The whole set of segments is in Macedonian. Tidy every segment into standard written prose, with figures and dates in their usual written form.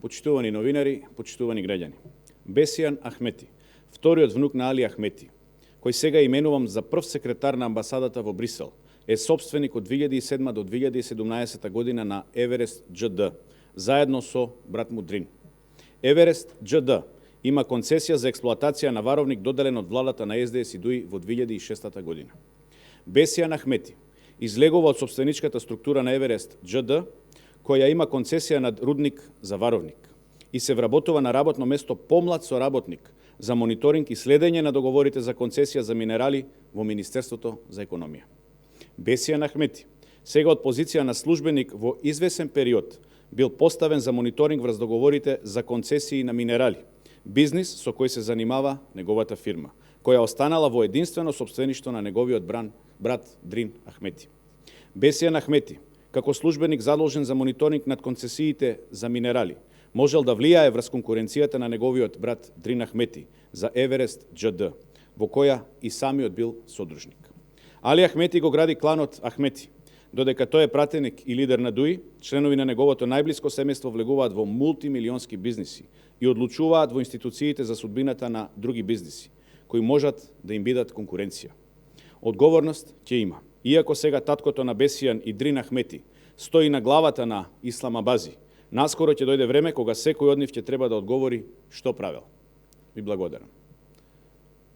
почитувани новинари, почитувани граѓани. Бесијан Ахмети, вториот внук на Али Ахмети, кој сега именувам за прв секретар на амбасадата во Брисел, е собственик од 2007 до 2017 година на Еверест џд, заедно со брат му Дрин. Еверест џд има концесија за експлоатација на варовник доделен од владата на СДС и ДУИ во 2006 година. Бесијан Ахмети излегува од собственичката структура на Еверест џд, која има концесија над рудник за варовник и се вработува на работно место помлад соработник за мониторинг и следење на договорите за концесија за минерали во Министерството за економија. Бесијан Ахмети, сега од позиција на службеник во извесен период, бил поставен за мониторинг врз договорите за концесии на минерали, бизнис со кој се занимава неговата фирма, која останала во единствено собствеништво на неговиот брат Дрин Ахмети. Бесијан Ахмети, како службеник задолжен за мониторинг над концесиите за минерали, можел да влијае врз конкуренцијата на неговиот брат Дрин Ахмети за Еверест џд, во која и самиот бил содружник. Али Ахмети го гради кланот Ахмети. Додека тој е пратеник и лидер на ДУИ, членови на неговото најблиско семејство влегуваат во мултимилионски бизниси и одлучуваат во институциите за судбината на други бизниси, кои можат да им бидат конкуренција. Одговорност ќе има. Иако сега таткото на Бесијан и Дрин Ахмети стои на главата на Исламабази, наскоро ќе дојде време кога секој од нив ќе треба да одговори што правел. Ви благодарам.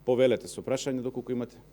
Повелете со прашање доколку имате.